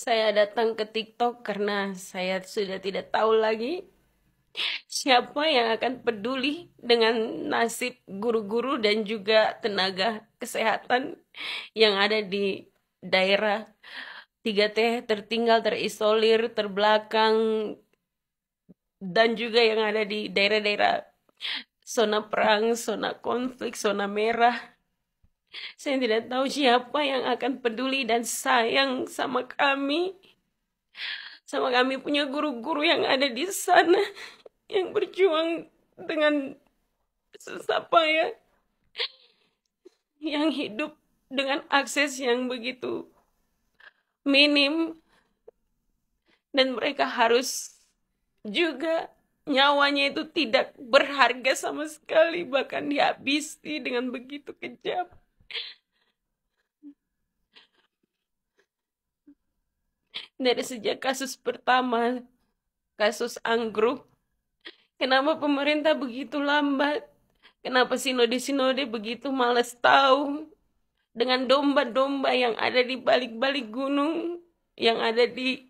Saya datang ke TikTok karena saya sudah tidak tahu lagi siapa yang akan peduli dengan nasib guru-guru dan juga tenaga kesehatan yang ada di daerah 3T tertinggal, terisolir, terbelakang, dan juga yang ada di daerah-daerah zona perang, zona konflik, zona merah. Saya tidak tahu siapa yang akan peduli dan sayang sama kami punya guru-guru yang ada di sana yang berjuang dengan susah payah, yang hidup dengan akses yang begitu minim, dan mereka harus juga nyawanya itu tidak berharga sama sekali, bahkan dihabisi dengan begitu kejam. Dari sejak kasus pertama, kasus Anggruk, kenapa pemerintah begitu lambat? Kenapa sinode-sinode begitu malas tahu dengan domba-domba yang ada di balik-balik gunung, yang ada di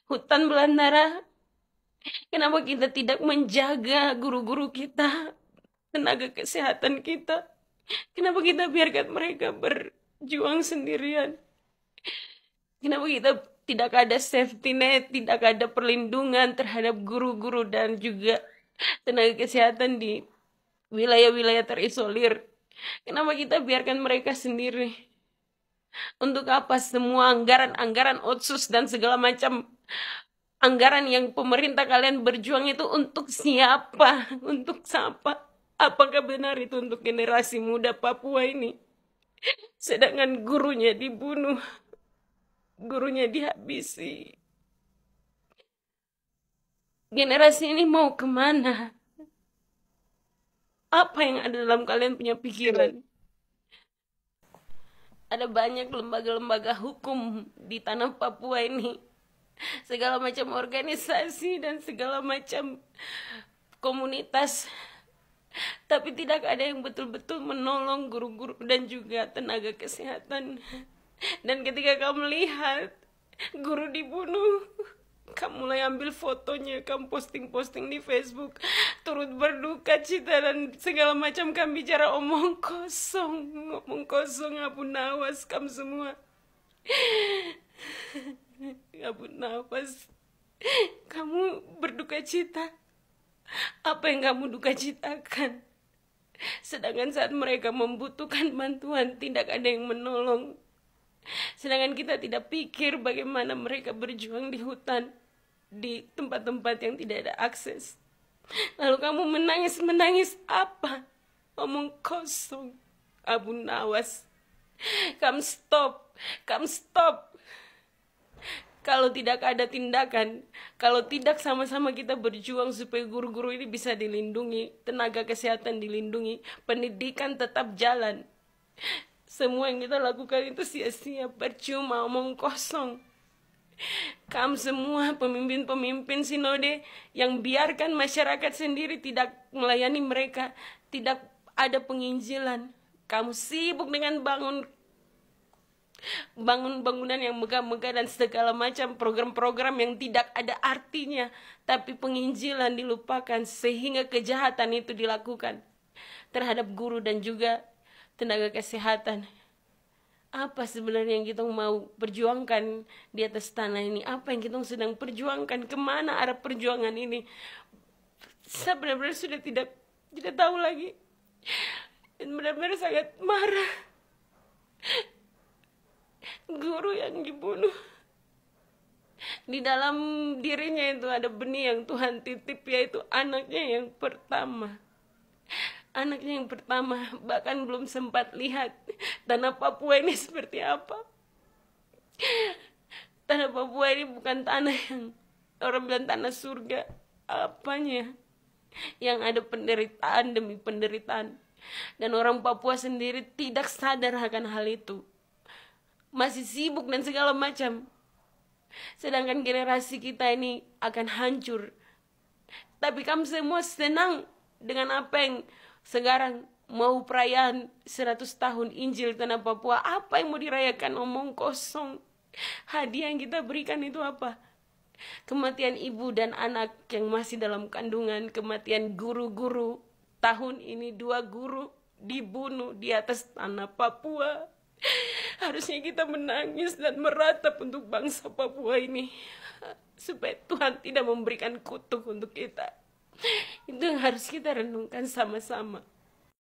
hutan belantara? Kenapa kita tidak menjaga guru-guru kita, tenaga kesehatan kita? Kenapa kita biarkan mereka berjuang sendirian? Kenapa kita tidak ada safety net, tidak ada perlindungan terhadap guru-guru dan juga tenaga kesehatan di wilayah-wilayah terisolir? Kenapa kita biarkan mereka sendiri? Untuk apa semua anggaran-anggaran otsus dan segala macam anggaran yang pemerintah kalian berjuang itu untuk siapa? Untuk siapa? Apakah benar itu untuk generasi muda Papua ini? Sedangkan gurunya dibunuh, gurunya dihabisi. Generasi ini mau kemana? Apa yang ada dalam kalian punya pikiran? Ada banyak lembaga-lembaga hukum di tanah Papua ini. Segala macam organisasi dan segala macam komunitas. Tapi tidak ada yang betul-betul menolong guru-guru dan juga tenaga kesehatan. Dan ketika kamu lihat guru dibunuh, kamu mulai ambil fotonya, kamu posting-posting di Facebook, turut berduka cita dan segala macam. Kamu bicara omong kosong, Abu Nawas, kamu semua. Abu Nawas, kamu berduka cita. Apa yang kamu duka citakan? Sedangkan saat mereka membutuhkan bantuan, tidak ada yang menolong. Sedangkan kita tidak pikir bagaimana mereka berjuang di hutan, di tempat-tempat yang tidak ada akses. Lalu kamu menangis apa? Omong kosong, Abu Nawas. Kamu stop. Kalau tidak ada tindakan, kalau tidak sama-sama kita berjuang supaya guru-guru ini bisa dilindungi, tenaga kesehatan dilindungi, pendidikan tetap jalan, semua yang kita lakukan itu sia-sia, percuma, omong kosong. Kamu semua pemimpin-pemimpin sinode yang biarkan masyarakat sendiri tidak melayani mereka, tidak ada penginjilan. Kamu sibuk dengan bangun bangunan yang megah-megah dan segala macam program-program yang tidak ada artinya, tapi penginjilan dilupakan sehingga kejahatan itu dilakukan terhadap guru dan juga tenaga kesehatan. Apa sebenarnya yang kita mau perjuangkan di atas tanah ini? Apa yang kita sedang perjuangkan? Kemana arah perjuangan ini? Saya benar-benar sudah tidak tahu lagi, dan benar-benar sangat marah. Guru yang dibunuh, di dalam dirinya itu ada benih yang Tuhan titip, yaitu anaknya yang pertama. Anaknya yang pertama, bahkan belum sempat lihat tanah Papua ini seperti apa. Tanah Papua ini bukan tanah yang orang bilang tanah surga. Apanya? Yang ada penderitaan demi penderitaan. Dan orang Papua sendiri tidak sadar akan hal itu, masih sibuk dan segala macam. Sedangkan generasi kita ini akan hancur. Tapi kamu semua senang dengan apa yang sekarang mau perayaan 100 tahun Injil Tanah Papua. Apa yang mau dirayakan? Omong kosong. Hadiah yang kita berikan itu apa? Kematian ibu dan anak yang masih dalam kandungan, kematian guru-guru. Tahun ini 2 guru dibunuh di atas tanah Papua. Harusnya kita menangis dan meratap untuk bangsa Papua ini, supaya Tuhan tidak memberikan kutuk untuk kita. Itu yang harus kita renungkan sama-sama.